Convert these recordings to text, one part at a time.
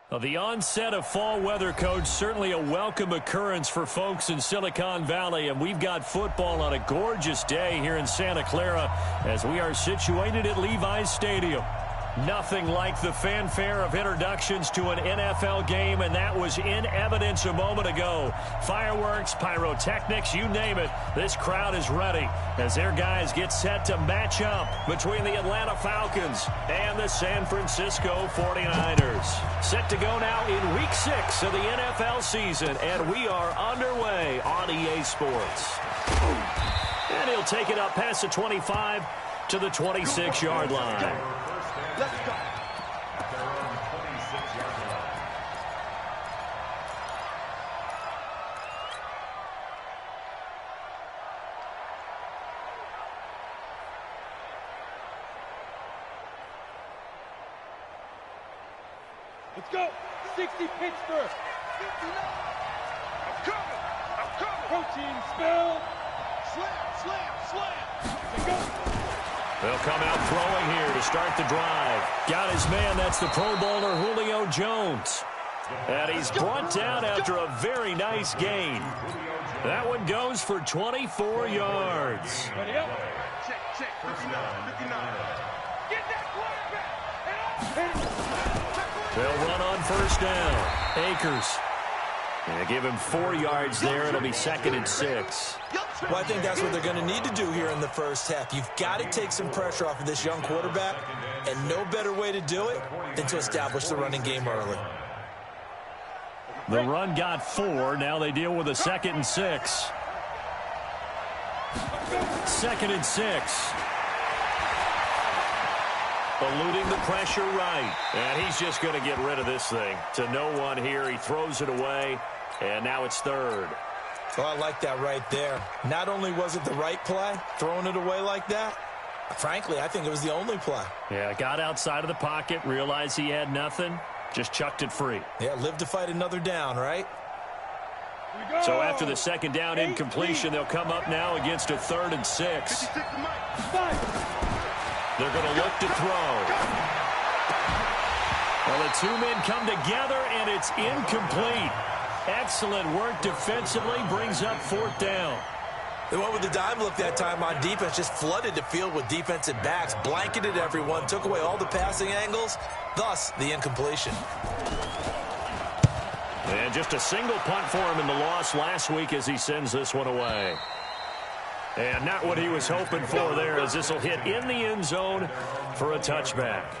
Well, the onset of fall weather, Coach, certainly a welcome occurrence for folks in Silicon Valley. And we've got football on a gorgeous day here in Santa Clara as we are situated at Levi's Stadium. Nothing like the fanfare of introductions to an NFL game, and that was in evidence a moment ago. Fireworks, pyrotechnics, you name it. This crowd is ready as their guys get set to match up between the Atlanta Falcons and the San Francisco 49ers. Set to go now in Week 6 of the NFL season, and we are underway on EA Sports. And he'll take it up past the 25 to the 26-yard line. Let's go. Let's go. 60 Pittsburgh. 59. I'm coming. Protein spill. Slam. Let's go. They'll come out throwing here to start the drive. Got his man. That's the Pro Bowler Julio Jones. And he's brought down after a very nice gain. That one goes for 24 yards. Check. 59. Get that quarterback. They'll run on first down. Akers. They give him 4 yards there. It'll be 2nd and 6. Well, I think that's what they're going to need to do here in the first half. You've got to take some pressure off of this young quarterback, and no better way to do it than to establish the running game early. The run got 4. Now they deal with a 2nd and 6. 2nd and 6. Eluding the pressure right. And he's just going to get rid of this thing. To no one here. He throws it away. And now it's 3rd. Well, I like that right there. Not only was it the right play, throwing it away like that, frankly, I think it was the only play. Yeah, got outside of the pocket, realized he had nothing, just chucked it free. Yeah, live to fight another down, right? So after the 2nd down incompletion, they'll come up now against a 3rd and 6. They're going to look to throw. Well, the two men come together, and it's incomplete. Excellent work defensively, brings up 4th down. They went with the dime look that time on defense, just flooded the field with defensive backs, blanketed everyone, took away all the passing angles, thus the incompletion. And just a single punt for him in the loss last week as he sends this one away. And not what he was hoping for there, as this will hit in the end zone for a touchback.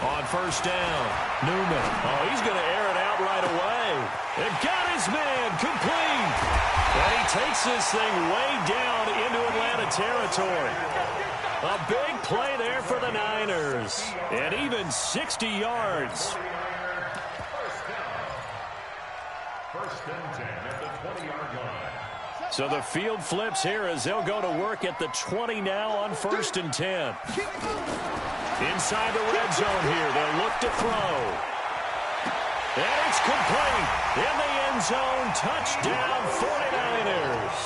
On first down, Newman. Oh, he's going to air it out right away. It got his man complete. And he takes this thing way down into Atlanta territory. A big play there for the Niners. And even 60 yards. First and 10 at the 20-yard line. So the field flips here as they'll go to work at the 20 now on 1st and 10. Inside the red zone here, they'll look to throw. And it's complete. In the end zone, touchdown 49ers.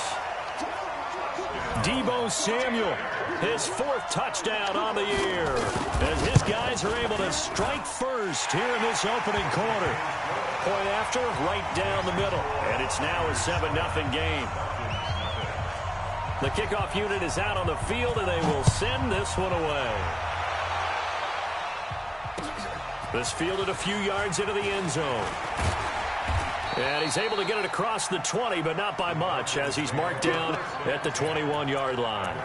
Deebo Samuel, his 4th touchdown on the year. As his guys are able to strike first here in this opening quarter. Point after, right down the middle. And it's now a 7-0 game. The kickoff unit is out on the field, and they will send this one away. This fielded a few yards into the end zone. And he's able to get it across the 20, but not by much, as he's marked down at the 21-yard line.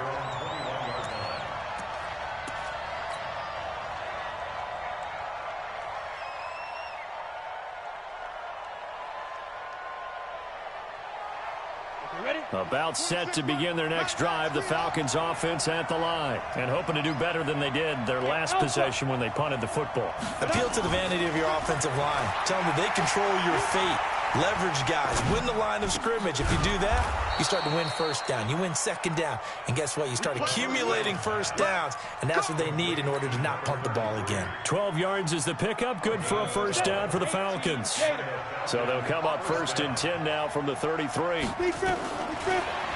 About set to begin their next drive, the Falcons offense at the line. And hoping to do better than they did their last possession when they punted the football. Appeal to the vanity of your offensive line. Tell them that they control your fate. Leverage guys. Win the line of scrimmage. If you do that, you start to win first down. You win second down. And guess what? You start accumulating first downs. And that's what they need in order to not punt the ball again. 12 yards is the pickup. Good for a first down for the Falcons. So they'll come up 1st and 10 now from the 33.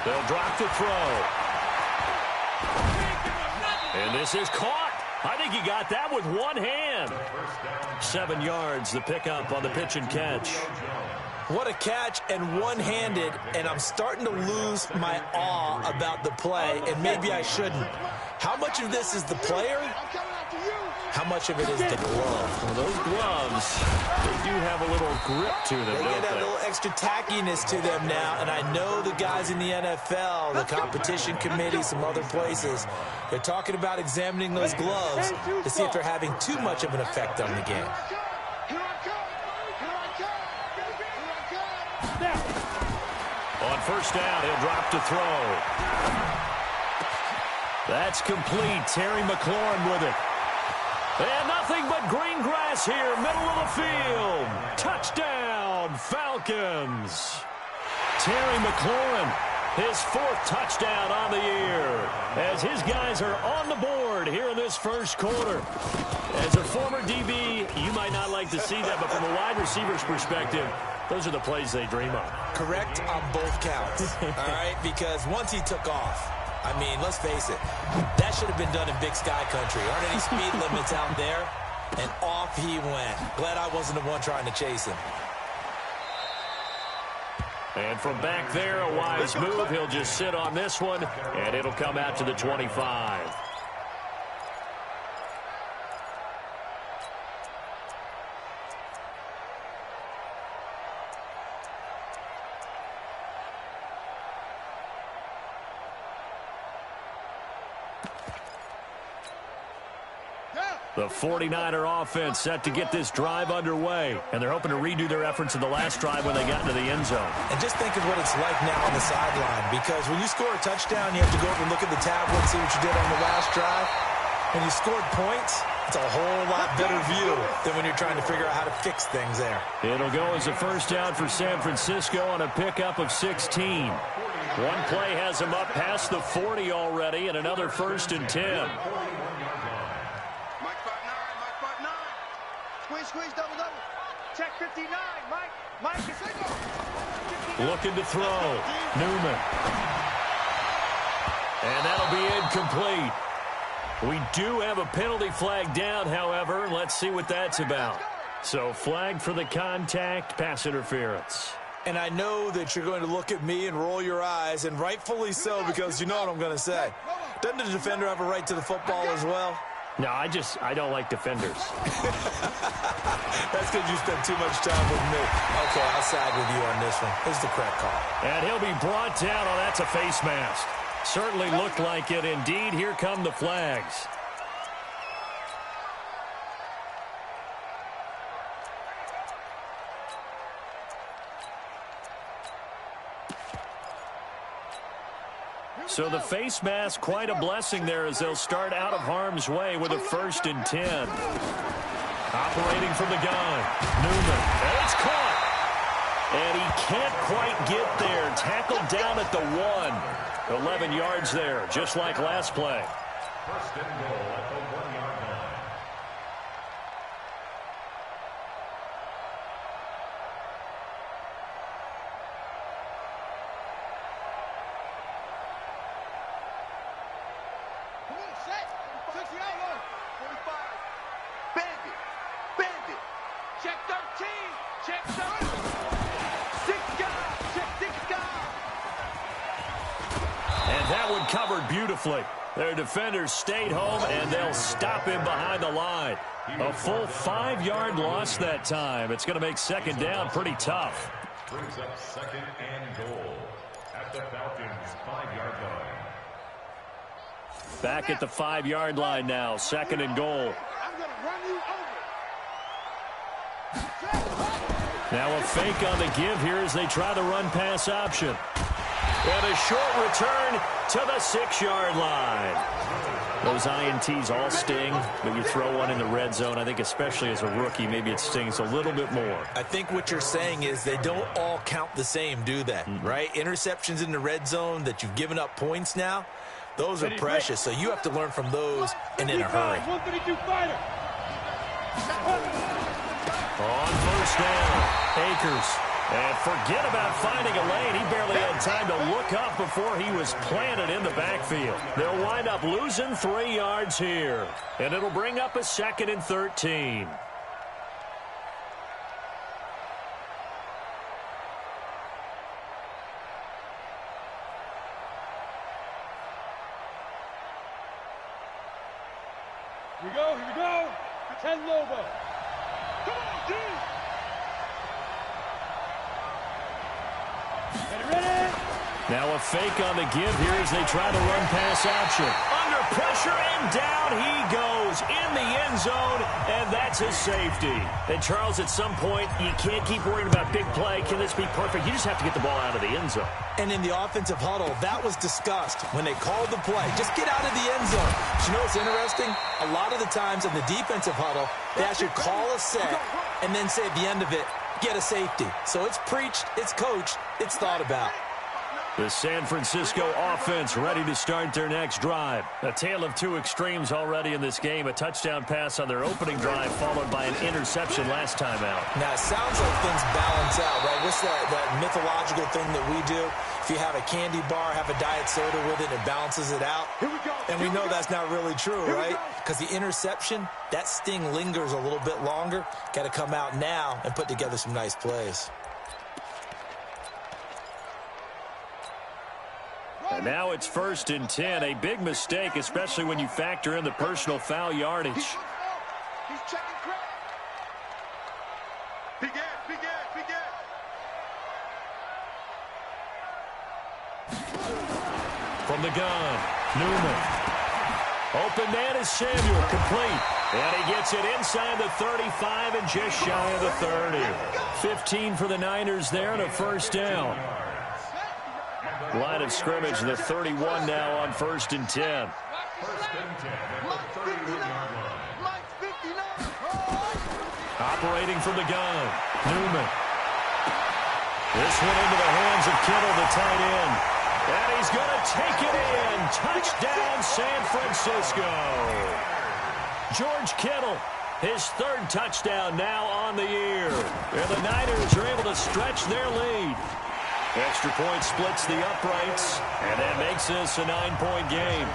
They'll drop to throw. And this is caught. I think he got that with one hand. 7 yards, the pickup on the pitch and catch. What a catch, and one-handed, and I'm starting to lose my awe about the play, and maybe I shouldn't. How much of this is the player? How much of it is the glove? Well, those gloves, they do have a little grip to them, They get that little extra tackiness to them now, and I know the guys in the NFL, the competition committee, some other places, they're talking about examining those gloves to see if they're having too much of an effect on the game. On first down, he'll drop to throw. That's complete. Terry McLaurin with it. And nothing but green grass here, middle of the field. Touchdown, Falcons. Terry McLaurin, his 4th touchdown on the year, as his guys are on the board here in this first quarter. As a former DB, you might not like to see that, but from a wide receiver's perspective, those are the plays they dream of. Correct on both counts, all right? Because once he took off, I mean, let's face it, that should have been done in Big Sky Country. Aren't any speed limits out there? And off he went. Glad I wasn't the one trying to chase him. And from back there, a wise move. He'll just sit on this one, and it'll come out to the 25. The 49er offense set to get this drive underway, and they're hoping to redo their efforts in the last drive when they got into the end zone. And just think of what it's like now on the sideline, because when you score a touchdown, you have to go over and look at the tablet, see what you did on the last drive. When you scored points, it's a whole lot better view than when you're trying to figure out how to fix things there. It'll go as a first down for San Francisco on a pickup of 16. One play has them up past the 40 already, and another 1st and 10. Squeeze, double. Check 59, Mike is looking to throw. Newman. And that'll be incomplete. We do have a penalty flag down, however. Let's see what that's about. So flag for the contact, pass interference. And I know that you're going to look at me and roll your eyes, and rightfully so, because you know what I'm going to say. Doesn't the defender have a right to the football as well? No, I don't like defenders. That's because you spent too much time with me. Okay, I'll side with you on this one. This is the correct call. And he'll be brought down. Oh, that's a face mask. Certainly looked like it. Indeed, here come the flags. So the face mask, quite a blessing there as they'll start out of harm's way with a 1st and 10. Operating from the gun. Newman. And it's caught. And he can't quite get there. Tackled down at the 1. 11 yards there, just like last play. 1st and goal at the 1-yard line. Check 13. Check 13. 6 guys. Check 6 guys. And that one covered beautifully. Their defenders stayed home, and they'll stop him behind the line. A full 5-yard loss that time. It's going to make second down pretty tough. Brings up 2nd and goal at the Falcons' 5-yard line. Back at the 5-yard line now. 2nd and goal. I'm going to run you over. Now a fake on the give here as they try the run-pass option. And a short return to the 6-yard line. Those INTs all sting, but you throw one in the red zone. I think especially as a rookie, maybe it stings a little bit more. I think what you're saying is they don't all count the same, do they? Right? Interceptions in the red zone that you've given up points now, those are precious. So you have to learn from those and in a hurry. 132 fighter. On first down, Akers. And forget about finding a lane. He barely had time to look up before he was planted in the backfield. They'll wind up losing 3 yards here. And it'll bring up a 2nd and 13. Here we go. 10 Lobo. Come on, dude. Ready? Now a fake on the give here as they try to run pass action. Under pressure and down he goes in the end zone, and that's his safety. And Charles, at some point, you can't keep worrying about big play. Can this be perfect? You just have to get the ball out of the end zone. And in the offensive huddle, that was discussed when they called the play. Just get out of the end zone. But you know what's interesting? A lot of the times in the defensive huddle, they actually call a set and then say at the end of it, get a safety. So it's preached, it's coached, it's thought about. The San Francisco offense ready to start their next drive. A tale of 2 extremes already in this game. A touchdown pass on their opening drive followed by an interception last time out. Now, it sounds like things balance out, right? What's that mythological thing that we do? If you have a candy bar, have a diet soda with it, it balances it out. And we know that's not really true, right? Because the interception, that sting lingers a little bit longer. Got to come out now and put together some nice plays. And now it's 1st and 10. A big mistake, especially when you factor in the personal foul yardage. He's checking credit. Begin. From the gun, Newman. Open man is Samuel, complete. And he gets it inside the 35 and just shy of the 30. 15 for the Niners there and a first down. Line of scrimmage, the 31 now on 1st and 10. Operating from the gun, Newman. This one into the hands of Kittle, the tight end. And he's going to take it in. Touchdown, San Francisco. George Kittle, his 3rd touchdown now on the year. And the Niners are able to stretch their lead. Extra point splits the uprights, and that makes this a 9-point game.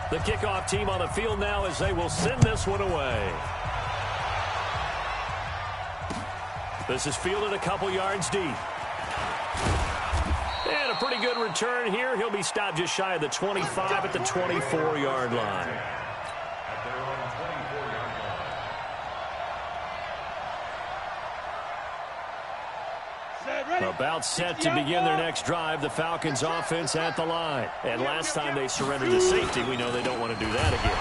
The kickoff team on the field now as they will send this one away. This is fielded a couple yards deep. And a pretty good return here. He'll be stopped just shy of the 25 at the 24-yard line. About set to begin their next drive. The Falcons offense at the line. And last time they surrendered to safety, we know they don't want to do that again.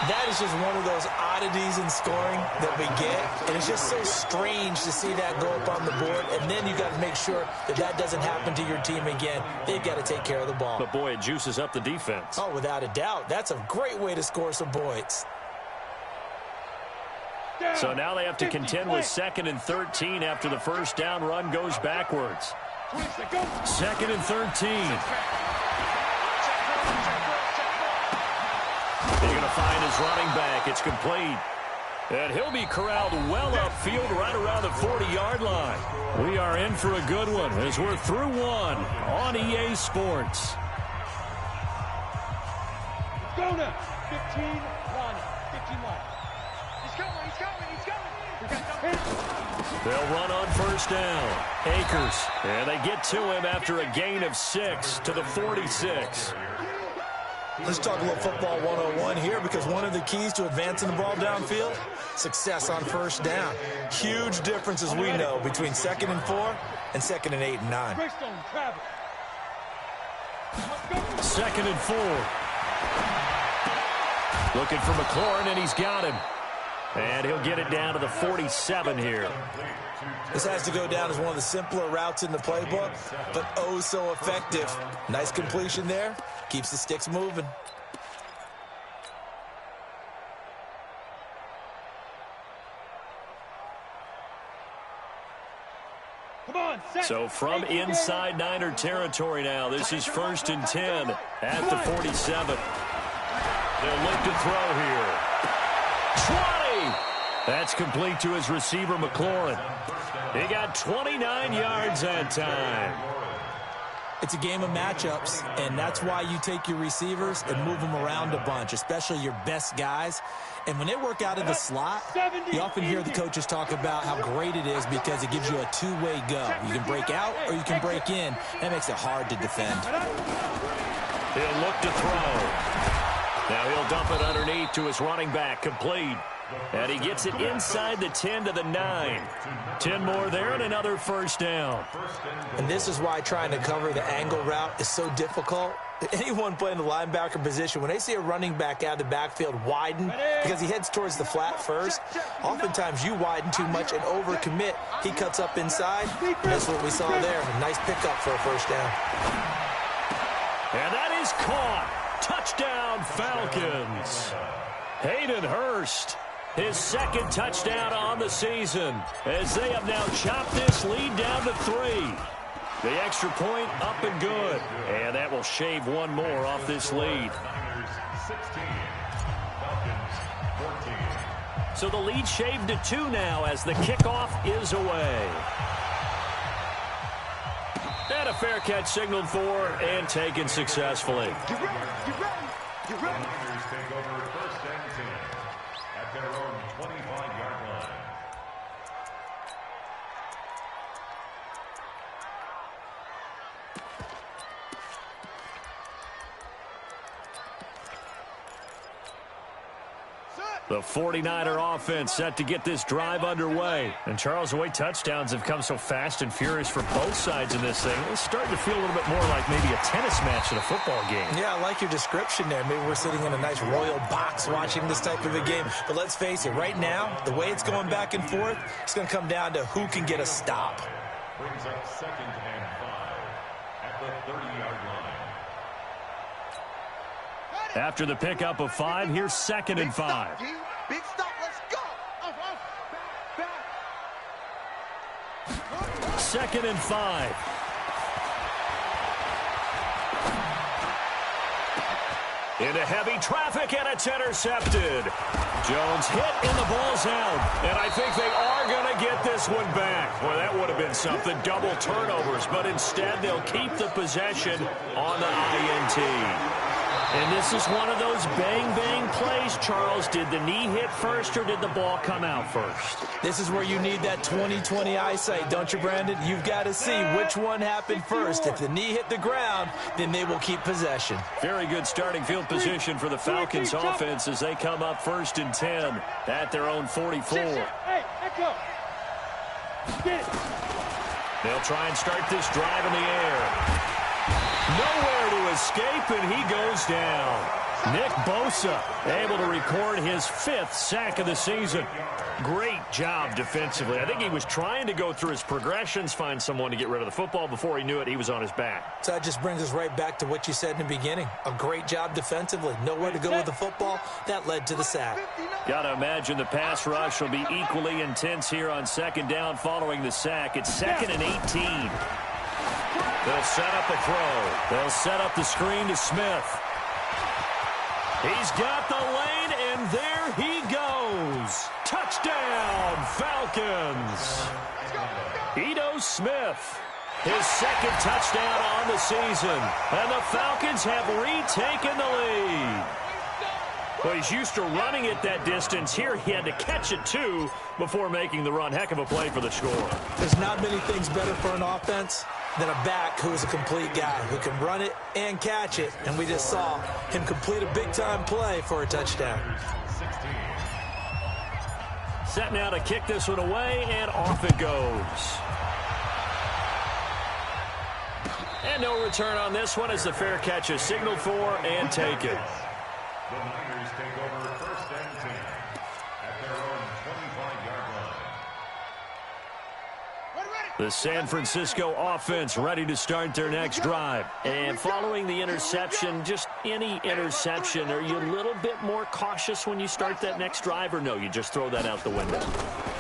That is just one of those oddities in scoring that we get. And it's just so strange to see that go up on the board. And then you got to make sure that that doesn't happen to your team again. They've got to take care of the ball. But, boy, it juices up the defense. Oh, without a doubt. That's a great way to score some points. So now they have to contend with 2nd and 13 after the first down run goes backwards. 2nd and 13. He's going to find his running back. It's complete. And he'll be corralled well upfield right around the 40-yard line. We are in for a good one as we're through one on EA Sports. Go now. 15 line. 15 line. He's coming. They'll run on first down. Akers. And they get to him after a gain of 6 to the 46. Let's talk a little football 101 here, because one of the keys to advancing the ball downfield, success on first down. Huge difference, as we know, between 2nd and 4 and 2nd and 8 and 9. 2nd and 4. Looking for McLaurin, and he's got him. And he'll get it down to the 47 here. This has to go down as one of the simpler routes in the playbook, but oh so effective. Nice completion there. Keeps the sticks moving. So from inside Niner territory now, this is 1st and 10 at the 47. They'll look to throw here. 20! That's complete to his receiver, McLaurin. He got 29 yards that time. It's a game of matchups, and that's why you take your receivers and move them around a bunch, especially your best guys. And when they work out of the slot, you often hear the coaches talk about how great it is because it gives you a two-way go. You can break out or you can break in. That makes it hard to defend. He'll look to throw. Now he'll dump it underneath to his running back, complete. And he gets it inside the 10 to the 9. 10 more there and another first down. And this is why trying to cover the angle route is so difficult. Anyone playing the linebacker position, when they see a running back out of the backfield widen because he heads towards the flat first, oftentimes you widen too much and overcommit. He cuts up inside. That's what we saw there. A nice pickup for a first down. And that is caught. Touchdown, Falcons. Hayden Hurst, his second touchdown on the season, as they have now chopped this lead down to 3. The extra point up and good. And that will shave one more off this lead. 16, Falcons 14. So the lead shaved to 2 now as the kickoff is away. And a fair catch signaled for and taken successfully. You ready? You ready? Niners take over 1st and 10 at their own 25-yard line. The 49er offense set to get this drive underway. And Charles, the way touchdowns have come so fast and furious for both sides in this thing, it's starting to feel a little bit more like maybe a tennis match in a football game. Yeah, I like your description there. Maybe we're sitting in a nice royal box watching this type of a game. But let's face it, right now, the way it's going back and forth, it's going to come down to who can get a stop. Brings up 2nd and 5 at the 30-yard line. After the pickup of 5, here's 2nd and 5. Big stop, let's go. Back. 2nd and 5. Into heavy traffic, and it's intercepted. Jones hit, and the ball's out. And I think they are going to get this one back. Well, that would have been something, double turnovers. But instead, they'll keep the possession on the INT. And this is one of those bang-bang plays, Charles. Did the knee hit first or did the ball come out first? This is where you need that 20/20 eyesight, don't you, Brandon? You've got to see which one happened first. If the knee hit the ground, then they will keep possession. Very good starting field position for the Falcons offense as they come up 1st and 10 at their own 44. Hey, echo. Get it. They'll try and start this drive in the air. Nowhere to escape, and he goes down. Nick Bosa able to record his 5th sack of the season. Great job defensively. I think he was trying to go through his progressions, find someone to get rid of the football. Before he knew it, he was on his back. So that just brings us right back to what you said in the beginning. A great job defensively. Nowhere to go with the football. That led to the sack. Got to imagine the pass rush will be equally intense here on 2nd down following the sack. It's 2nd and 18. They'll set up a throw. They'll set up the screen to Smith. He's got the lane, and there he goes. Touchdown, Falcons. Ito Smith, his 2nd touchdown on the season. And the Falcons have retaken the lead. Well, he's used to running it that distance. Here he had to catch it, too, before making the run. Heck of a play for the score. There's not many things better for an offense than a back who is a complete guy who can run it and catch it. And we just saw him complete a big-time play for a touchdown. Set now to kick this one away, and off it goes. And no return on this one as the fair catch is signaled for and taken. The Niners take over first and 10 at their own 25-yard line. The San Francisco offense ready to start their next drive. And following the interception, just any interception, are you a little bit more cautious when you start that next drive, or no, you just throw that out the window?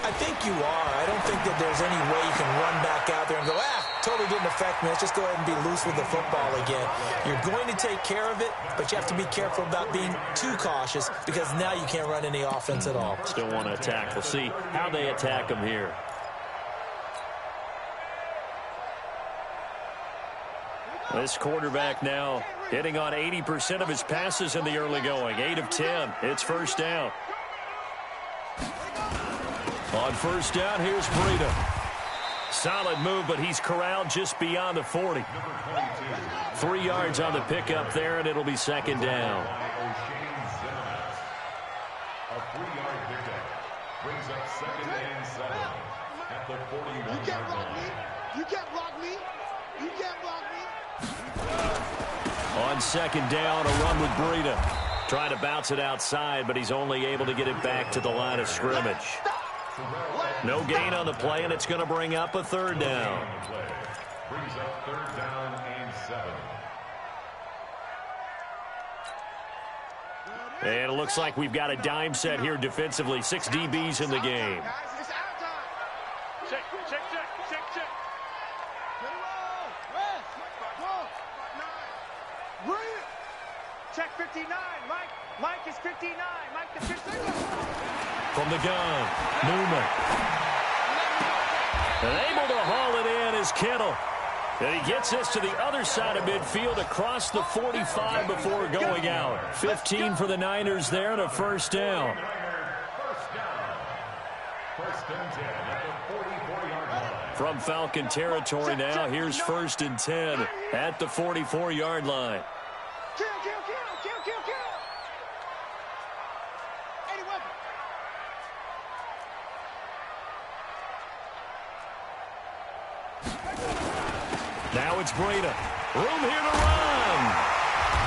I think you are. I don't think that there's any way you can run back out there and go, totally didn't affect me. Let's just go ahead and be loose with the football again. You're going to take care of it, but you have to be careful about being too cautious because now you can't run any offense at all. Still want to attack. We'll see how they attack them here. This quarterback now hitting on 80% of his passes in the early going. 8 of 10. It's first down. On first down, here's Breida. Solid move, but he's corraled just beyond the 40. 3 yards on the pickup there, and it'll be second down. A 3-yard pickup brings up second and 7 at the 41-yard line. You can't block me. You can't block me. You can't block me. On second down, a run with Breida. Trying to bounce it outside, but he's only able to get it back to the line of scrimmage. No gain on the play, and it's going to bring up a third down. Brings up third down and 7. And it looks like we've got a dime set here defensively. 6 DBs in the game. It's our time. Check, check, check, check, check. Check 59. Mike is 59. Mike the 59. From the gun, Newman. And able to haul it in is Kittle. And he gets us to the other side of midfield across the 45 before going out. 15 for the Niners there and a first down. First and 10 at the 44-yard line. From Falcon territory now, here's first and 10 at the 44-yard line. Kill, kill, kill, kill, kill, kill. 80 weapon. Now it's Breida. Room here to run.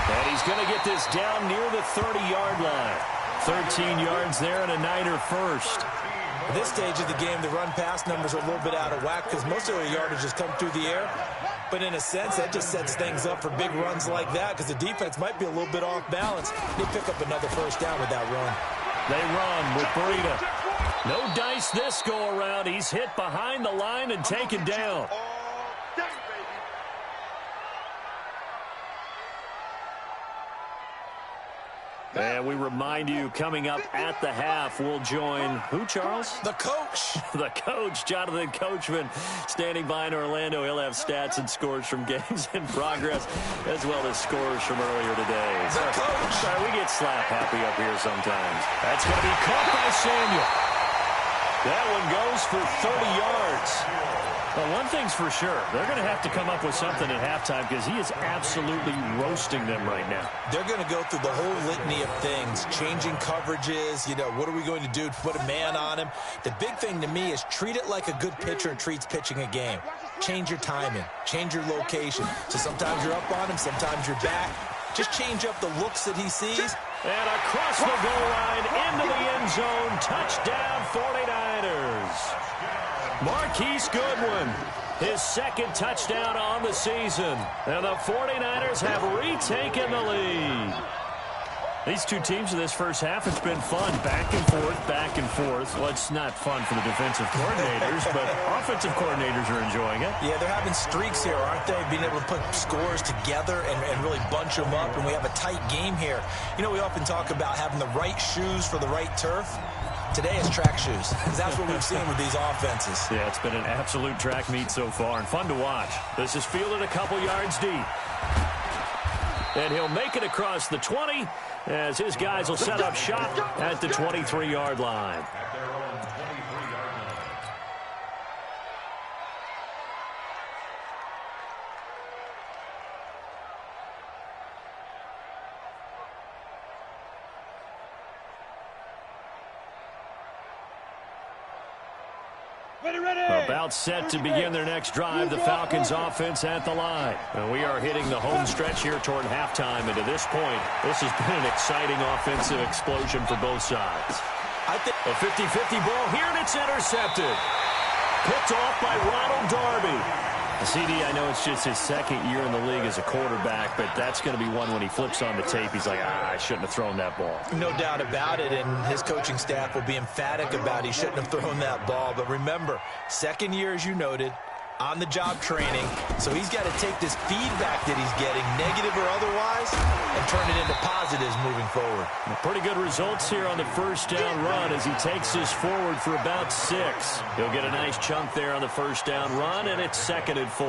And he's going to get this down near the 30-yard line. 13 yards there and a Niner first. At this stage of the game, the run-pass numbers are a little bit out of whack because most of their yardage has come through the air. But in a sense, that just sets things up for big runs like that because the defense might be a little bit off balance. They pick up another first down with that run. They run with Breida. No dice this go-around. He's hit behind the line and taken down. And we remind you, coming up at the half, we'll join who, Charles? The coach. The coach, Jonathan Coachman, standing by in Orlando. He'll have stats and scores from games in progress, as well as scores from earlier today. The coach. Sorry, we get slap happy up here sometimes. That's going to be caught by Samuel. That one goes for 30 yards. Well, one thing's for sure. They're going to have to come up with something at halftime because he is absolutely roasting them right now. They're going to go through the whole litany of things, changing coverages, what are we going to do to put a man on him? The big thing to me is treat it like a good pitcher treats pitching a game. Change your timing, change your location. So sometimes you're up on him, sometimes you're back. Just change up the looks that he sees. And across the goal line, into the end zone, touchdown 49ers. Marquise Goodwin, his second touchdown on the season. And the 49ers have retaken the lead. These two teams in this first half, it's been fun. Back and forth, back and forth. Well, it's not fun for the defensive coordinators, but offensive coordinators are enjoying it. Yeah, they're having streaks here, aren't they? Being able to put scores together and really bunch them up, and we have a tight game here. We often talk about having the right shoes for the right turf. Today is track shoes, because that's what we've seen with these offenses. Yeah, it's been an absolute track meet so far, and fun to watch. This is fielded a couple yards deep. And he'll make it across the 20 as his guys will set up shop at the 23-yard line. At their own 23-yard line. About set to begin their next drive, the Falcons offense at the line. And we are hitting the home stretch here toward halftime. And to this point, this has been an exciting offensive explosion for both sides. A 50-50 ball here, and it's intercepted. Picked off by Ronald Darby. CD, I know it's just his second year in the league as a quarterback, but that's going to be one when he flips on the tape. He's like, I shouldn't have thrown that ball. No doubt about it, and his coaching staff will be emphatic about he shouldn't have thrown that ball. But remember, second year, as you noted, on-the-job training, so he's got to take this feedback that he's getting, negative or otherwise, and turn it into positives moving forward. Pretty good results here on the first down run as he takes this forward for about 6. He'll get a nice chunk there on the first down run, and it's 2nd and 4.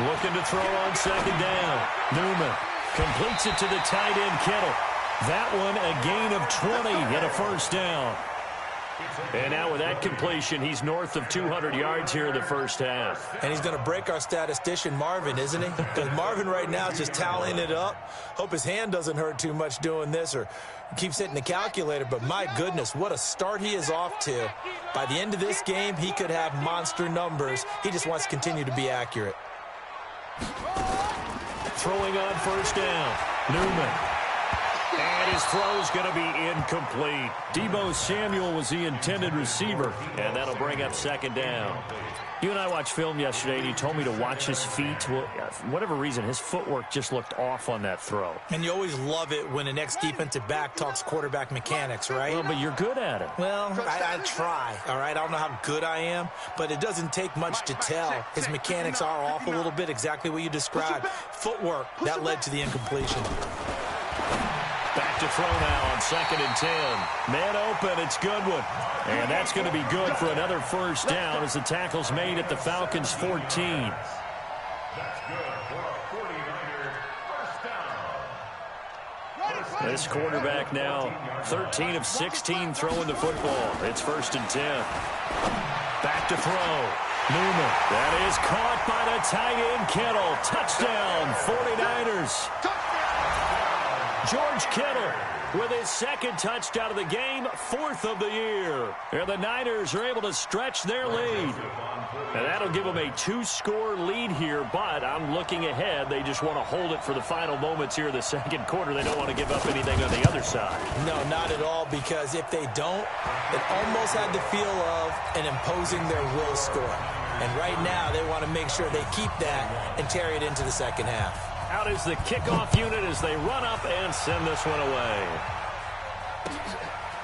Looking to throw on 2nd down. Newman completes it to the tight end, Kittle. That one a gain of 20 and a first down. And now with that completion, he's north of 200 yards here in the first half. And he's going to break our statistician, Marvin, isn't he? Because Marvin right now is just tallying it up. Hope his hand doesn't hurt too much doing this or keeps hitting the calculator. But my goodness, what a start he is off to. By the end of this game, he could have monster numbers. He just wants to continue to be accurate. Throwing on first down, Newman. And his throw is going to be incomplete. Deebo Samuel was the intended receiver, and that'll bring up 2nd down. You and I watched film yesterday, and you told me to watch his feet. Well, for whatever reason, his footwork just looked off on that throw. And you always love it when an ex-defensive back talks quarterback mechanics, right? Well, but you're good at it. Well, I try, all right? I don't know how good I am, but it doesn't take much to tell. His mechanics are off a little bit, exactly what you described. Footwork, that led to the incompletion. Back to throw now on 2nd and 10. Man open, it's Goodwin. And that's going to be good for another first down as the tackle's made at the Falcons' 14. That's good for a 49er first down. This quarterback now 13 of 16 throwing the football. It's 1st and 10. Back to throw. Newman. That is caught by the tight end, Kittle. Touchdown, 49ers. George Kittle with his 2nd touchdown of the game, 4th of the year. And the Niners are able to stretch their lead. And that'll give them a 2-score lead here, but I'm looking ahead. They just want to hold it for the final moments here in the 2nd quarter. They don't want to give up anything on the other side. No, not at all, because if they don't, it almost had the feel of an imposing their will score. And right now, they want to make sure they keep that and carry it into the 2nd half. Out is the kickoff unit as they run up and send this one away.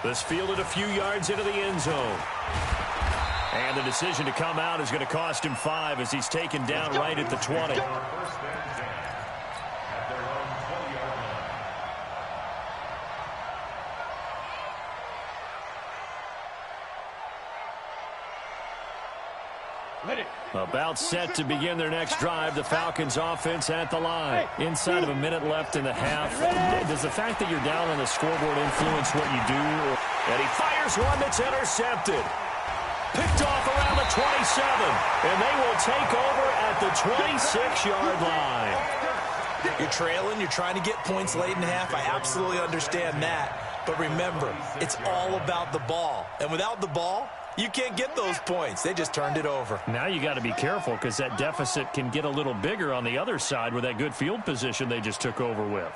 This fielded a few yards into the end zone. And the decision to come out is going to cost him 5 as he's taken down right at the 20. About set to begin their next drive, the Falcons offense at the line. Inside of a minute left in the half. Does the fact that you're down on the scoreboard influence what you do? And he fires one that's intercepted. Picked off around the 27. And they will take over at the 26-yard line. You're trailing. You're trying to get points late in the half. I absolutely understand that. But remember, it's all about the ball. And without the ball, you can't get those points. They just turned it over. Now you got to be careful because that deficit can get a little bigger on the other side with that good field position they just took over with.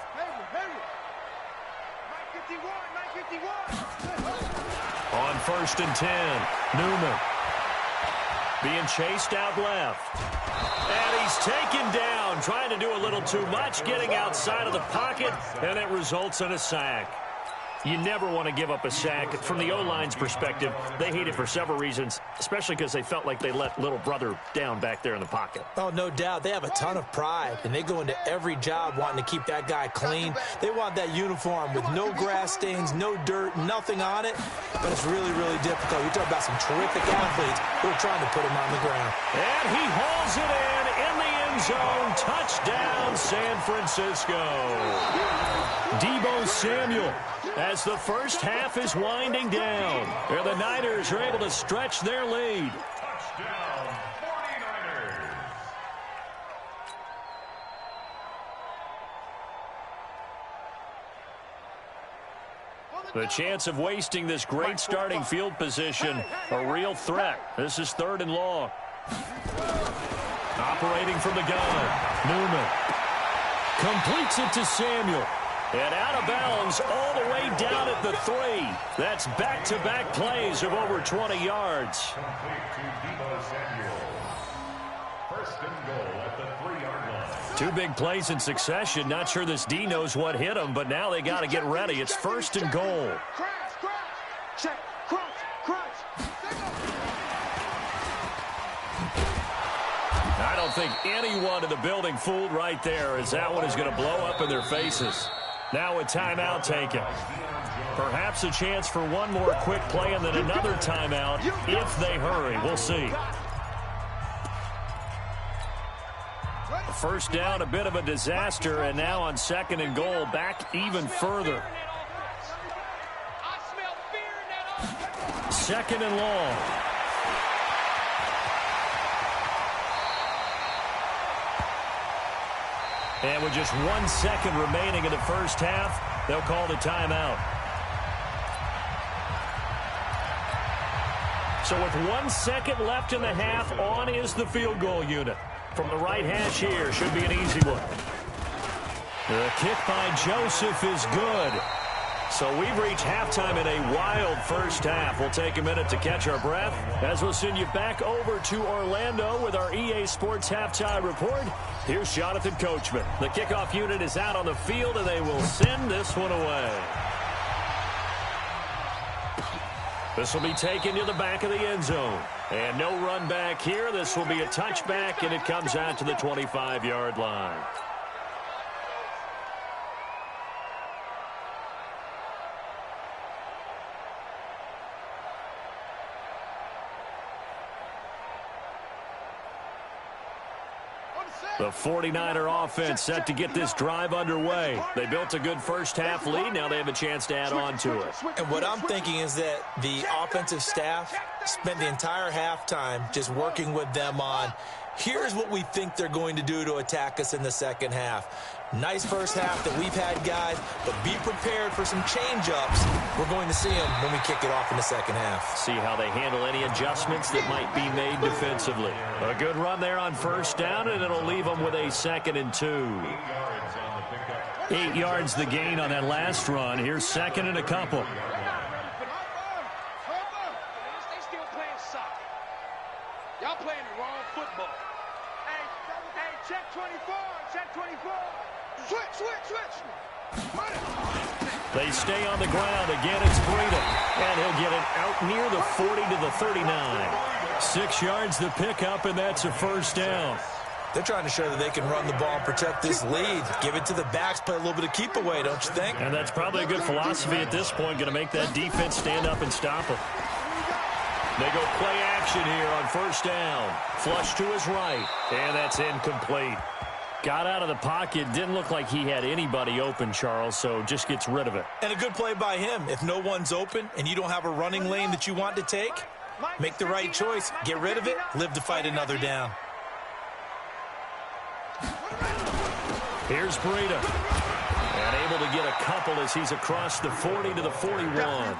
On 1st and 10, Newman being chased out left. And he's taken down, trying to do a little too much, getting outside of the pocket, and it results in a sack. You never want to give up a sack. From the O-line's perspective, they hate it for several reasons, especially because they felt like they let little brother down back there in the pocket. Oh, no doubt. They have a ton of pride, and they go into every job wanting to keep that guy clean. They want that uniform with no grass stains, no dirt, nothing on it, but it's really, really difficult. You're talking about some terrific athletes who are trying to put him on the ground. And he hauls it in the end zone. Touchdown, San Francisco. Deebo Samuel. As the first half is winding down, and the Niners are able to stretch their lead. Touchdown, 49ers. The chance of wasting this great starting field position, a real threat. This is 3rd and long. Operating from the gun, Newman. Completes it to Samuel. And out of bounds all the way down at the 3. That's back-to-back plays of over 20 yards. First and goal at the 3-yard line. 2 big plays in succession. Not sure this D knows what hit him, but now they got to get ready. It's 1st and goal. Check, crunch, crunch. I don't think anyone in the building fooled right there, as that one is going to blow up in their faces. Now a timeout taken. Perhaps a chance for one more quick play and then another timeout if they hurry. We'll see. First down, a bit of a disaster, and now on 2nd and goal, back even further. 2nd and long. And with just 1 second remaining in the first half, they'll call the timeout. So with 1 second left in the half, on is the field goal unit. From the right hash here, should be an easy one. The kick by Joseph is good. So we've reached halftime in a wild first half. We'll take a minute to catch our breath as we'll send you back over to Orlando with our EA Sports Halftime Report. Here's Jonathan Coachman. The kickoff unit is out on the field, and they will send this one away. This will be taken to the back of the end zone. And no run back here. This will be a touchback, and it comes out to the 25-yard line. The 49er offense set to get this drive underway. They built a good first-half lead. Now they have a chance to add on to it. And what I'm thinking is that the offensive staff spent the entire halftime just working with them on, here's what we think they're going to do to attack us in the second half. Nice first half that we've had, guys, but be prepared for some change-ups. We're going to see them when we kick it off in the second half. See how they handle any adjustments that might be made defensively. A good run there on first down, and it'll leave them with a 2nd and 2. 8 yards the gain on that last run. Here's 2nd and a couple. They still playing soccer. Y'all playing the wrong football. Hey, check 24, check 24. Switch. They stay on the ground. Again, it's Breida. And he'll get it out near the 40 to the 39. 6 yards the pickup, and that's a first down. They're trying to show that they can run the ball and protect this lead. Give it to the backs, play a little bit of keep away, don't you think? And that's probably a good philosophy at this point, going to make that defense stand up and stop them. They go play action here on first down. Flush to his right, and that's incomplete. Got out of the pocket, didn't look like he had anybody open, Charles, so just gets rid of it. And a good play by him. If no one's open and you don't have a running lane that you want to take, make the right choice. Get rid of it, live to fight another down. Here's Breida. And able to get a couple as he's across the 40 to the 41.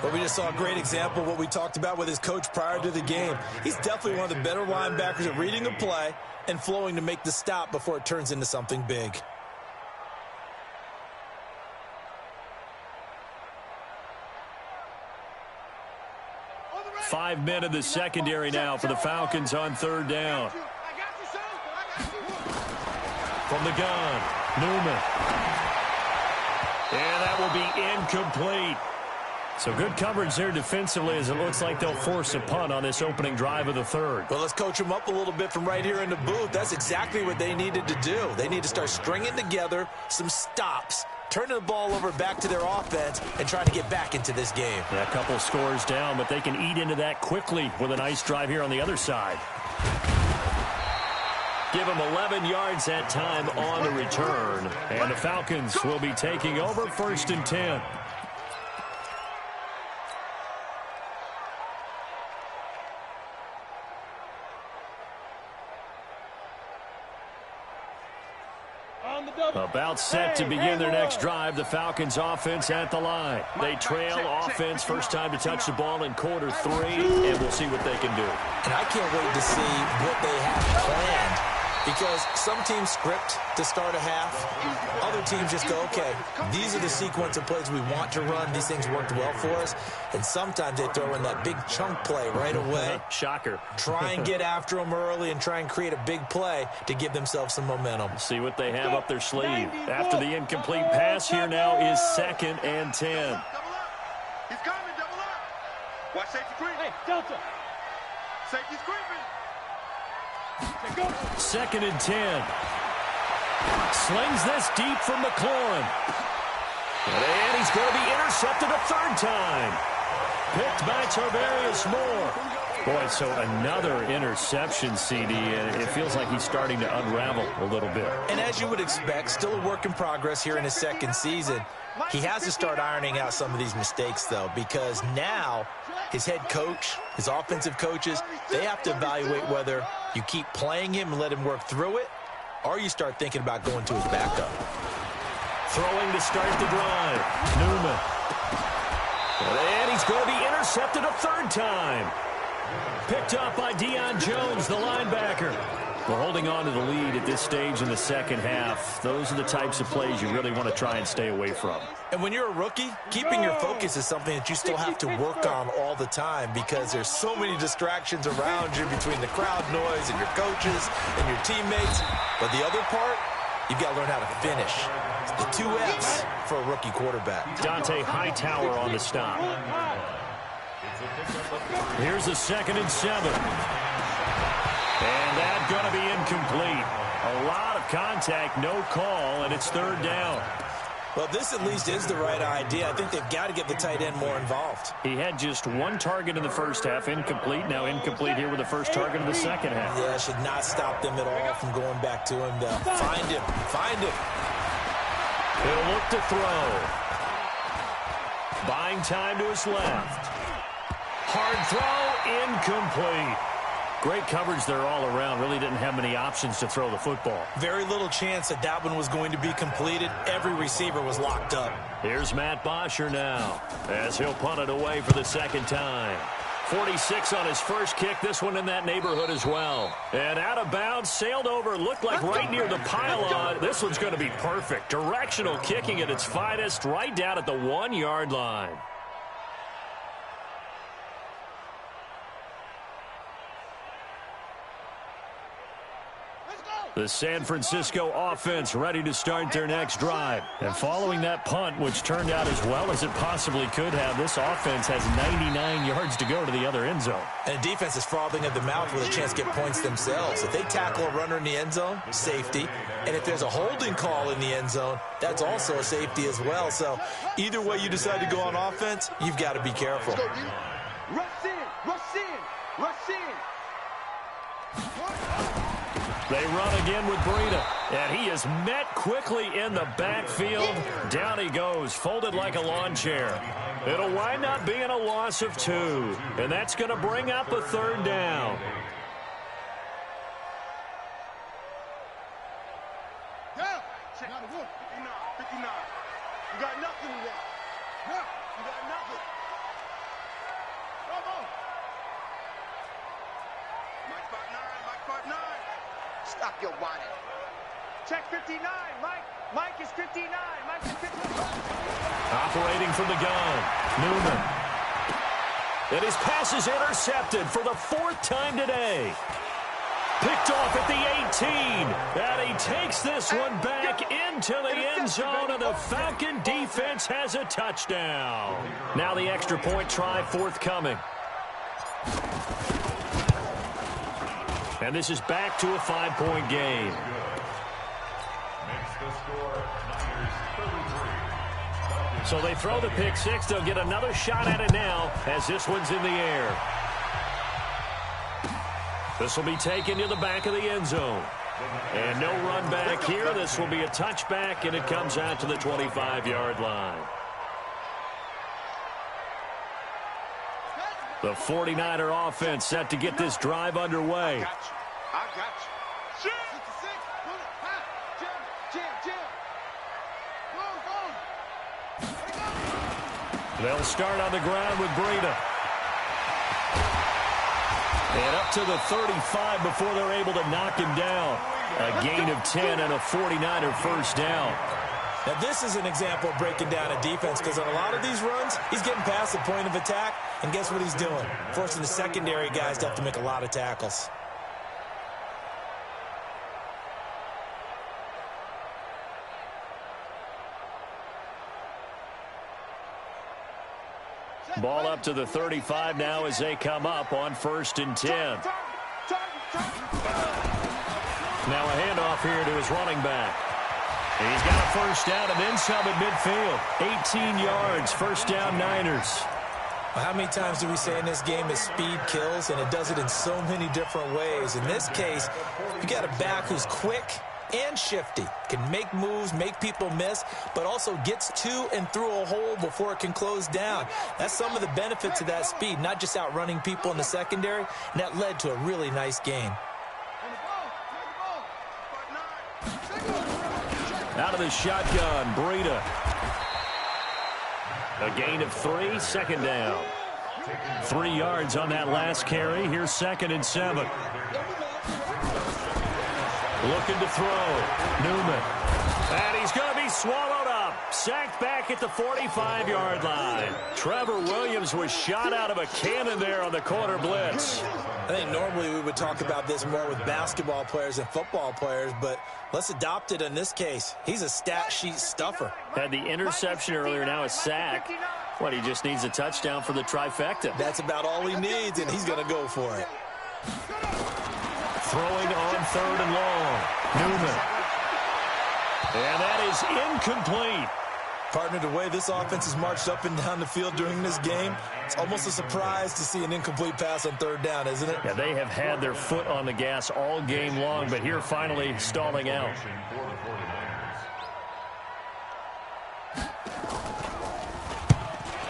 But we just saw a great example of what we talked about with his coach prior to the game. He's definitely one of the better linebackers at reading a play and flowing to make the stop before it turns into something big. Five men in the secondary now for the Falcons on third down. From the gun, Newman. And that will be incomplete. So good coverage there defensively as it looks like they'll force a punt on this opening drive of the third. Well, let's coach them up a little bit from right here in the booth. That's exactly what they needed to do. They need to start stringing together some stops, turning the ball over back to their offense, and trying to get back into this game. A couple scores down, but they can eat into that quickly with a nice drive here on the other side. Give them 11 yards that time on the return. And the Falcons will be taking over 1st and 10. About set to begin their next drive, the Falcons offense at the line. They trail offense, first time to touch the ball in quarter 3, and we'll see what they can do. And I can't wait to see what they have planned, because some teams script to start a half. Other teams just go, okay, these are the sequence of plays we want to run. These things worked well for us. And sometimes they throw in that big chunk play right away. Shocker. Try and get after them early and try and create a big play to give themselves some momentum. See what they have up their sleeve. After the incomplete pass, here now is 2nd and 10. Double up. He's coming, double up. Watch safety creep. Hey, Delta. Safety's creeping. 2nd and 10. Slings this deep from McLaurin. And he's going to be intercepted a 3rd time. Picked by Tarvarius Moore. Boy, so another interception, CD, and it feels like he's starting to unravel a little bit. And as you would expect, still a work in progress here in his 2nd season. He has to start ironing out some of these mistakes, though, because now his head coach, his offensive coaches, they have to evaluate whether you keep playing him and let him work through it, or you start thinking about going to his backup. Throwing to start the drive. Newman. And he's going to be intercepted a 3rd time. Picked up by Deion Jones, the linebacker. We're holding on to the lead at this stage in the 2nd half. Those are the types of plays you really want to try and stay away from. And when you're a rookie, keeping your focus is something that you still have to work on all the time, because there's so many distractions around you between the crowd noise and your coaches and your teammates. But the other part, you've got to learn how to finish. It's the 2 F's for a rookie quarterback. Dante Hightower on the stop. Here's a 2nd and 7. And that's going to be incomplete. A lot of contact, no call, and it's 3rd down. Well, this at least is the right idea. I think they've got to get the tight end more involved. He had just 1 target in the 1st half, incomplete. Now incomplete here with the 1st target in the 2nd half. Yeah, should not stop them at all from going back to him to find him. Find him. He'll look to throw. Buying time to his left. Hard throw, incomplete. Great coverage there all around. Really didn't have many options to throw the football. Very little chance that that one was going to be completed. Every receiver was locked up. Here's Matt Bosher now as he'll punt it away for the 2nd time. 46 on his first kick. This one in that neighborhood as well. And out of bounds, sailed over, looked like right near the pylon. This one's going to be perfect. Directional kicking at its finest, right down at the 1-yard line. The San Francisco offense ready to start their next drive. And following that punt, which turned out as well as it possibly could have, this offense has 99 yards to go to the other end zone. And the defense is frothing at the mouth with a chance to get points themselves. If they tackle a runner in the end zone, safety. And if there's a holding call in the end zone, that's also a safety as well. So either way you decide to go on offense, you've got to be careful. Rush in, rush in, rush in. They run again with Breida, and he is met quickly in the backfield. Down he goes, folded like a lawn chair. It'll wind up being a loss of 2, and that's going to bring up a 3rd down. Yeah. Check. 59, 59. You got nothing in there. Yeah. You got nothing. Come on. Mike 5'9", Mike 5'9". Stop your whining. Check 59, Mike. Mike is 59. Mike is 59. Operating from the gun, Newman. And his pass is intercepted for the 4th time today. Picked off at the 18. And he takes this one back into the end zone, and the Falcon defense has a touchdown. Now the extra point try forthcoming. And this is back to a 5-point game. Makes the score Niners 33. So they throw the pick 6. They'll get another shot at it now as this one's in the air. This will be taken to the back of the end zone. And no run back here. This will be a touchback, and it comes out to the 25-yard line. The 49er offense set to get this drive underway. I got you. 66. Jim. They'll start on the ground with Breida. And up to the 35 before they're able to knock him down. A gain of 10 and a 49er first down. Now, this is an example of breaking down a defense, because on a lot of these runs, he's getting past the point of attack, and guess what he's doing? Forcing the secondary guys to have to make a lot of tackles. Ball up to the 35 now as they come up on 1st and 10. Now a handoff here to his running back. He's got a first down and then some at midfield. 18 yards, first down Niners. Well, how many times do we say in this game that speed kills, and it does it in so many different ways? In this case, you got a back who's quick and shifty, can make moves, make people miss, but also gets to and through a hole before it can close down. That's some of the benefits of that speed, not just outrunning people in the secondary, and that led to a really nice gain. Out of the shotgun, Breida. A gain of 3, second down. 3 yards on that last carry. Here's 2nd and 7. Looking to throw. Newman. And he's going to be swallowed up. Sacked back at the 45-yard line. Trevor Williams was shot out of a cannon there on the corner blitz. I think normally we would talk about this more with basketball players and football players, but let's adopt it in this case. He's a stat sheet stuffer. Had the interception earlier, now a sack. What, he just needs a touchdown for the trifecta. That's about all he needs, and he's going to go for it. Throwing on 3rd and long. Newman. And that is incomplete. Partner, the way this offense has marched up and down the field during this game, it's almost a surprise to see an incomplete pass on 3rd down, isn't it? Yeah, they have had their foot on the gas all game long, but here finally stalling out.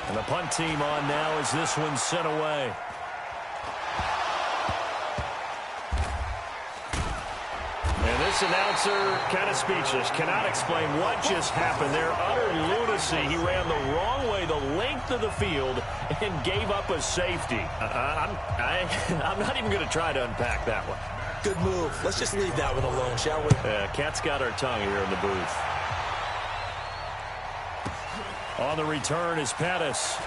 And the punt team on now as this one's sent away. And this announcer kind of speechless, cannot explain what just happened there. Utter lunacy. He ran the wrong way, the length of the field, and gave up a safety. I'm not even going to try to unpack that one. Good move. Let's just leave that one alone, shall we? Cat's got our tongue here in the booth. On the return is Pettis.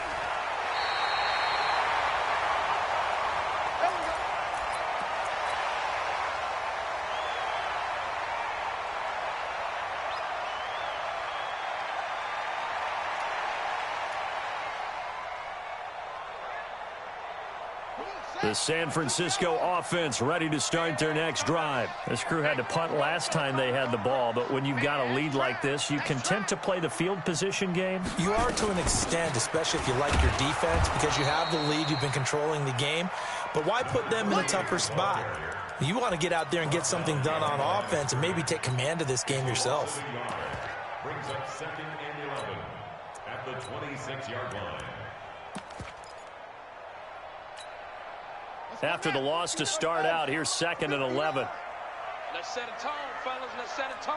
The San Francisco offense ready to start their next drive. This crew had to punt last time they had the ball, but when you've got a lead like this, you content to play the field position game? You are to an extent, especially if you like your defense, because you have the lead, you've been controlling the game. But why put them in a tougher spot? You want to get out there and get something done on offense and maybe take command of this game yourself. Brings up 2nd and 11 at the 26-yard line. After the loss to start out, here's 2nd and 11. Let's set a tone, fellas. Let's set a tone.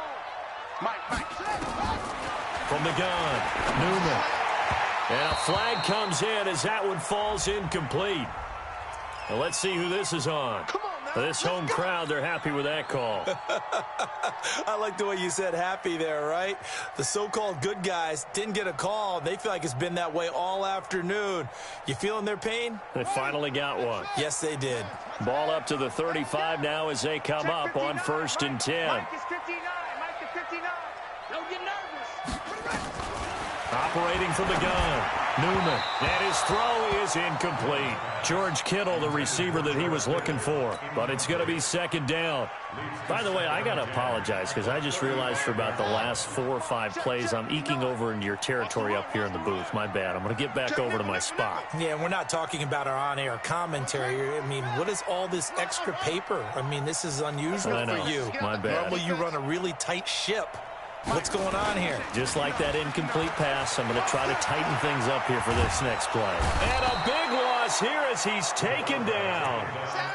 Mike. From the gun, Newman. And a flag comes in as that one falls incomplete. Now let's see who this is on. Come on now. This home crowd, they're happy with that call. I like the way you said happy there, right? The so-called good guys didn't get a call. They feel like it's been that way all afternoon. You feeling their pain? They finally got one. Yes, they did. Ball up to the 35 now as they come up on 1st and 10. Mike is 59. Mike is 59. Don't get nervous. Operating from the gun, Newman. And his throw is incomplete. George Kittle, the receiver that he was looking for. But it's going to be 2nd down. By the way, I got to apologize because I just realized for about the last 4 or 5 plays, I'm eking over into your territory up here in the booth. My bad. I'm going to get back over to my spot. Yeah, we're not talking about our on-air commentary. I mean, what is all this extra paper? I mean, this is unusual I know. for you. My bad. Normally you run a really tight ship. What's going on here? Just like that incomplete pass, I'm going to try to tighten things up here for this next play. And a big loss here as he's taken down.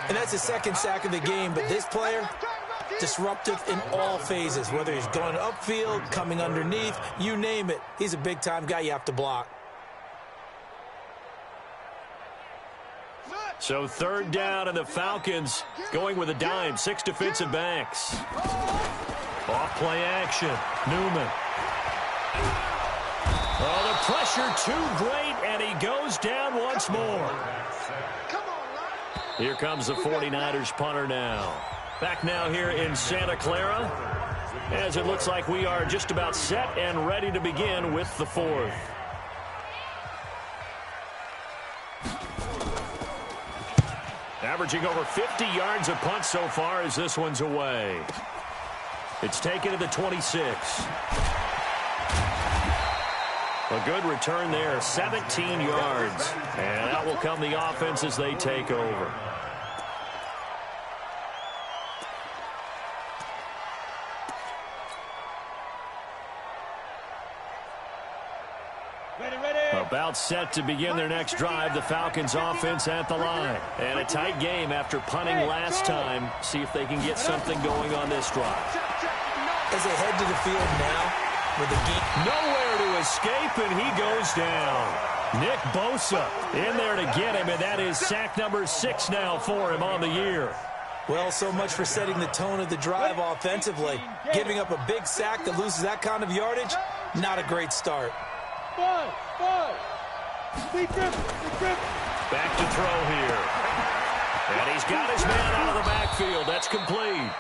And that's the 2nd sack of the game, but this player, disruptive in all phases, whether he's going upfield, coming underneath, you name it. He's a big-time guy you have to block. So third down, and the Falcons going with a dime. 6 defensive backs. Off play action. Newman. Oh, the pressure too great, and he goes down once more. Here comes the 49ers punter now. Back now here in Santa Clara, as it looks like we are just about set and ready to begin with the fourth. Averaging over 50 yards a punt so far as this one's away. It's taken to the 26. A good return there, 17 yards. And out will come the offense as they take over. About set to begin their next drive. The Falcons offense at the line. And a tight game after punting last time. See if they can get something going on this drive. As they head to the field now with the game. Nowhere to escape, and he goes down. Nick Bosa in there to get him, and that is sack number 6 now for him on the year. Well, so much for setting the tone of the drive offensively. Giving up a big sack that loses that kind of yardage, not a great start. Back to throw here. And he's got his man out of the backfield. That's complete.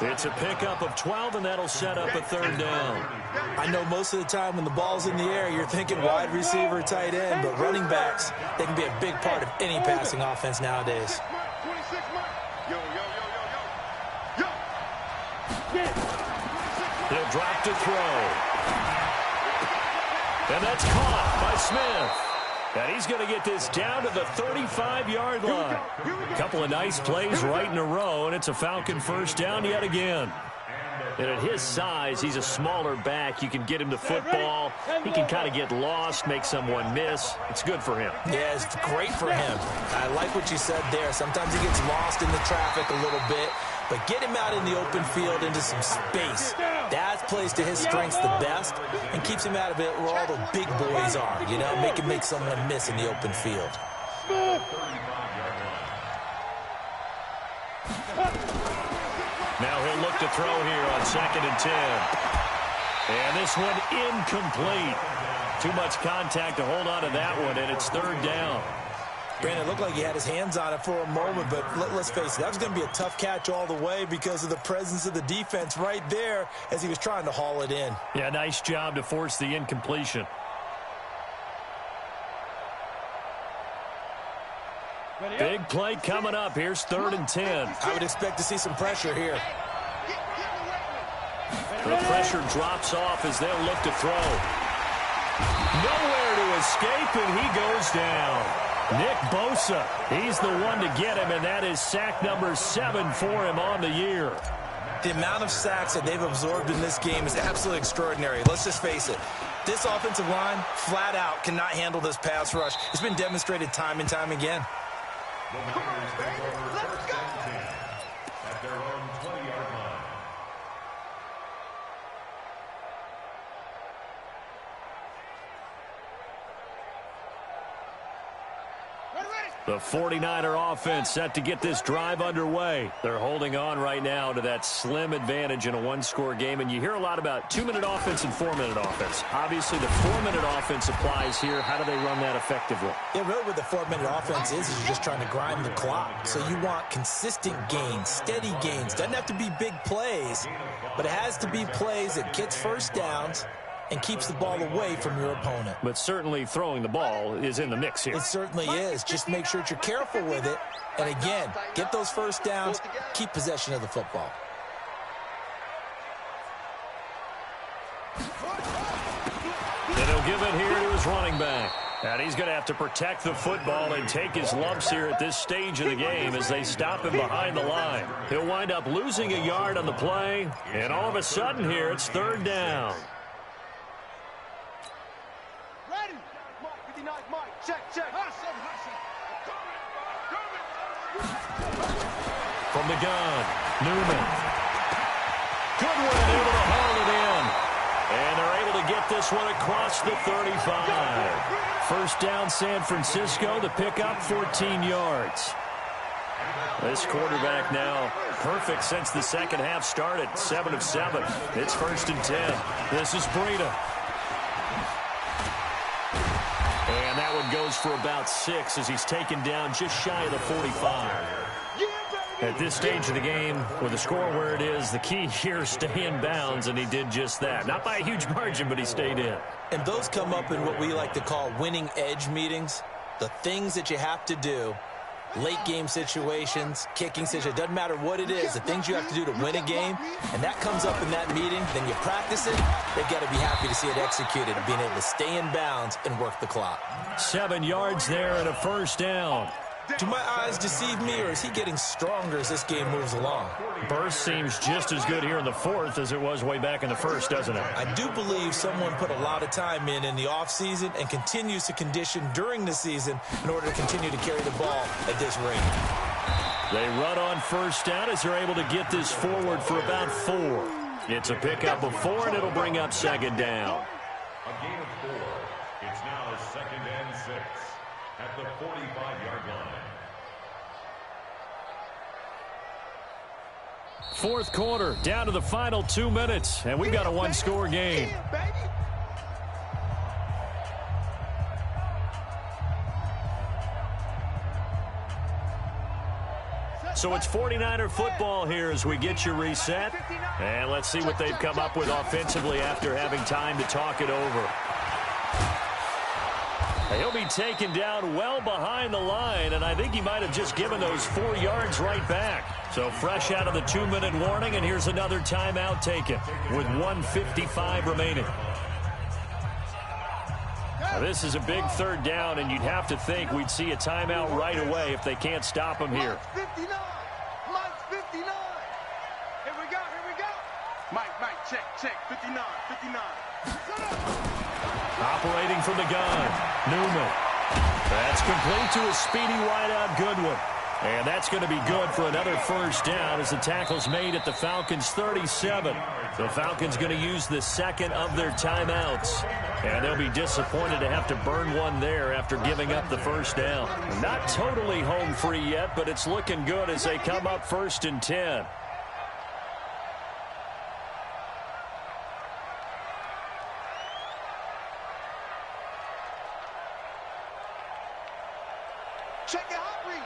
It's a pickup of 12, and that'll set up a third down. I know most of the time when the ball's in the air, you're thinking wide receiver, tight end, but running backs, they can be a big part of any passing offense nowadays. He'll drop to throw. And that's caught by Smith. And he's going to get this down to the 35-yard line. A couple of nice plays right in a row, and it's a Falcon first down yet again. And at his size, he's a smaller back. You can get him to football. He can kind of get lost, make someone miss. It's good for him. Yeah, it's great for him. I like what you said there. Sometimes he gets lost in the traffic a little bit, but get him out in the open field into some space. That plays to his strengths the best and keeps him out of it where all the big boys are, you know, make someone miss in the open field. Now he'll look to throw here on 2nd and 10. And this one incomplete. Too much contact to hold on to that one, and it's third down. Brandon, it looked like he had his hands on it for a moment, but let's face it, that was going to be a tough catch all the way because of the presence of the defense right there as he was trying to haul it in. Yeah, nice job to force the incompletion. Big play coming up. Here's 3rd and 10. I would expect to see some pressure here. The pressure drops off as they'll look to throw. Nowhere to escape, and he goes down. Nick Bosa, he's the one to get him, and that is sack number 7 for him on the year. The amount of sacks that they've absorbed in this game is absolutely extraordinary. Let's just face it. This offensive line, flat out, cannot handle this pass rush. It's been demonstrated time and time again. The Niners take over first and 10 at their own 20-yard line. The 49er offense set to get this drive underway. They're holding on right now to that slim advantage in a one-score game, and you hear a lot about 2-minute offense and 4-minute offense. Obviously, the 4-minute offense applies here. How do they run that effectively? Yeah, really what the 4-minute offense is you're just trying to grind the clock. So you want consistent gains, steady gains. Doesn't have to be big plays, but it has to be plays that gets first downs and keeps the ball away from your opponent. But certainly throwing the ball is in the mix here. It certainly is. Just make sure that you're careful with it. And again, get those first downs, keep possession of the football. And he'll give it here to his running back. And he's going to have to protect the football and take his lumps here at this stage of the game as they stop him behind the line. He'll wind up losing a yard on the play. And all of a sudden here, it's 3rd down. From the gun, Newman. Goodwin able to haul it in. And they're able to get this one across the 35. First down, San Francisco. The pickup, 14 yards. This quarterback now perfect since the second half started. 7 of 7. It's 1st and 10. This is Breida. And that one goes for about 6 as he's taken down just shy of the 45. At this stage of the game, with the score where it is, the key here is stay in bounds, and he did just that. Not by a huge margin, but he stayed in. And those come up in what we like to call winning edge meetings. The things that you have to do, late game situations, kicking situations, doesn't matter what it is, the things you have to do to win a game, and that comes up in that meeting, then you practice it, they've got to be happy to see it executed and being able to stay in bounds and work the clock. 7 yards there and a first down. Do my eyes deceive me, or is he getting stronger as this game moves along? Burst seems just as good here in the 4th as it was way back in the 1st, doesn't it? I do believe someone put a lot of time in the offseason and continues to condition during the season in order to continue to carry the ball at this rate. They run on first down as they're able to get this forward for about 4. It's a pickup of 4, and it'll bring up 2nd down. A gain of 4. It's now 2nd and 6 at the 45-yard line. 4th quarter, down to the final 2 minutes, and we've got a one-score game. So it's 49er football here as we get you reset. And let's see what they've come up with offensively after having time to talk it over. He'll be taken down well behind the line, and I think he might have just given those 4 yards right back. So fresh out of the 2-minute warning, and here's another timeout taken with 1:55 remaining. Now, this is a big 3rd down, and you'd have to think we'd see a timeout right away if they can't stop him here. Mike's 59. Mike's 59. Here we go. Mike, check. 59. Operating from the gun, Newman. That's complete to a speedy wideout Goodwin. And that's going to be good for another first down as the tackle's made at the Falcons' 37. The Falcons going to use the 2nd of their timeouts. And they'll be disappointed to have to burn one there after giving up the first down. Not totally home free yet, but it's looking good as they come up 1st and 10. Check it out, Reed.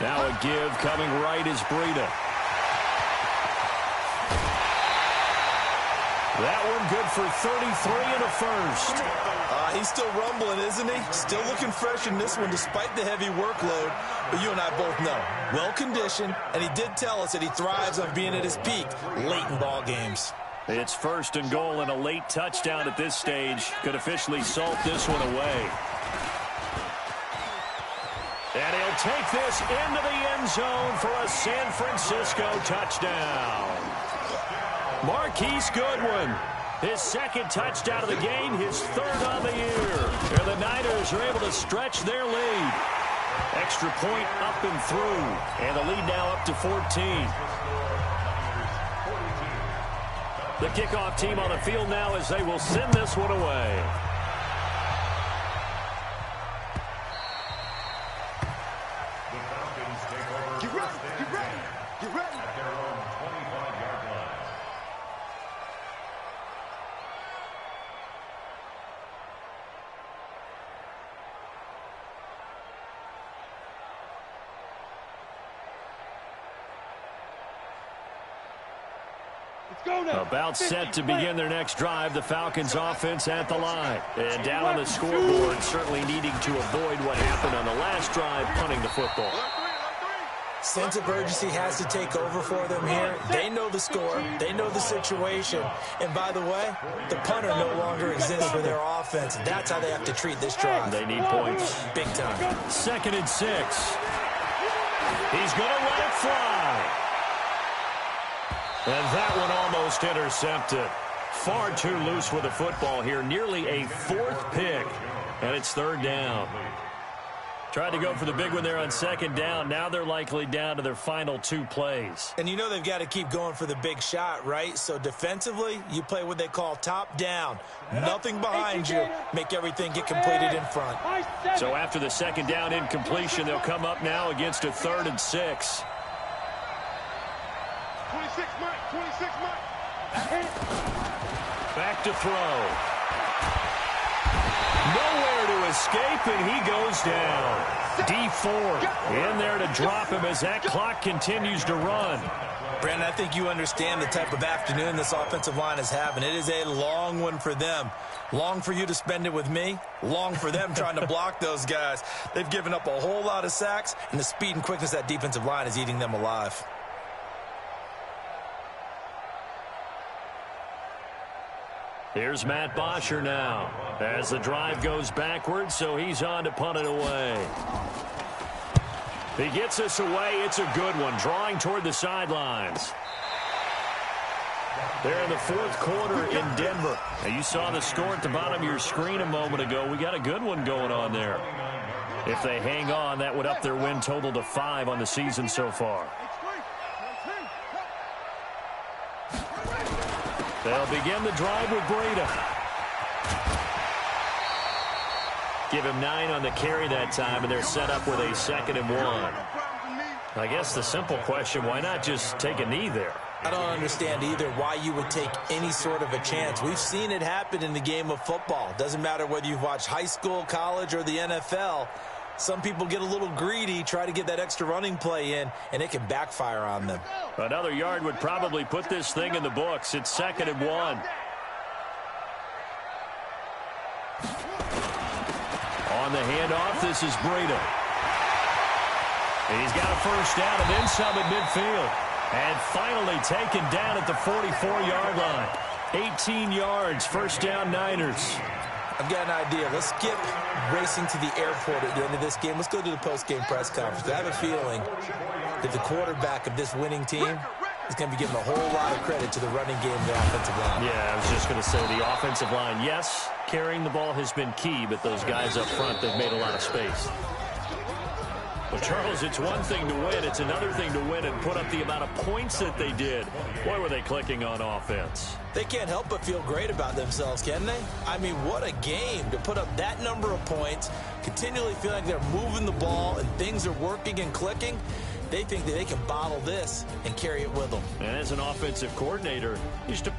Now a give coming right is Breida. That one good for 33 and a first. He's still rumbling, isn't he? Still looking fresh in this one despite the heavy workload. But you and I both know, well-conditioned, and he did tell us that he thrives on being at his peak late in ball games. It's 1st and goal and a late touchdown at this stage. Could officially salt this one away. And he'll take this into the end zone for a San Francisco touchdown. Marquise Goodwin, his 2nd touchdown of the game, his 3rd on the year. And the Niners are able to stretch their lead. Extra point up and through. And the lead now up to 14. The kickoff team on the field now as they will send this one away. The Falcons take over. Get ready. At their own 25-yard line. About set to begin their next drive, the Falcons offense at the line. And down on the scoreboard, certainly needing to avoid what happened on the last drive, punting the football. Sense of urgency has to take over for them here. They know the score. They know the situation. And by the way, the punter no longer exists for their offense. That's how they have to treat this drive. They need points. Big time. 2nd and 6. He's going to let it fly. And that one almost intercepted. Far too loose with the football here. Nearly a 4th pick. And it's 3rd down. Tried to go for the big one there on second down. Now they're likely down to their final 2 plays. And you know they've got to keep going for the big shot, right? So defensively, you play what they call top down. Nothing behind you. Make everything get completed in front. So after the second down incompletion, they'll come up now against a 3rd and 6. 26 Mike, 26 Mike. Back to throw. Nowhere to escape, and he goes down. D4 in there to drop him as that clock continues to run. Brandon, I think you understand the type of afternoon this offensive line is having. It is a long one for them. Long for you to spend it with me. Long for them trying to block those guys. They've given up a whole lot of sacks, and the speed and quickness of that defensive line is eating them alive. Here's Matt Bosher now as the drive goes backwards, so he's on to punt it away. He gets us away. It's a good one, drawing toward the sidelines. They're in the 4th quarter in Denver. Now, you saw the score at the bottom of your screen a moment ago. We got a good one going on there. If they hang on, that would up their win total to 5 on the season so far. They'll begin the drive with Breida. Give him 9 on the carry that time, and they're set up with a 2nd and 1. I guess the simple question, why not just take a knee there? I don't understand either why you would take any sort of a chance. We've seen it happen in the game of football. Doesn't matter whether you've watched high school, college, or the NFL. Some people get a little greedy, try to get that extra running play in, and it can backfire on them. Another yard would probably put this thing in the books. It's 2nd and 1. On the handoff, this is Breida. He's got a first down and then some at midfield. And finally taken down at the 44-yard line. 18 yards, first down Niners. I've got an idea. Let's skip racing to the airport at the end of this game. Let's go to the post-game press conference. I have a feeling that the quarterback of this winning team is going to be giving a whole lot of credit to the running game of the offensive line. Yeah, I was just going to say the offensive line, yes, carrying the ball has been key, but those guys up front, they've made a lot of space. Well, Charles, it's one thing to win. It's another thing to win and put up the amount of points that they did. Boy, were they clicking on offense. They can't help but feel great about themselves, can they? I mean, what a game to put up that number of points, continually feel like they're moving the ball and things are working and clicking. They think that they can bottle this and carry it with them. And as an offensive coordinator, you used to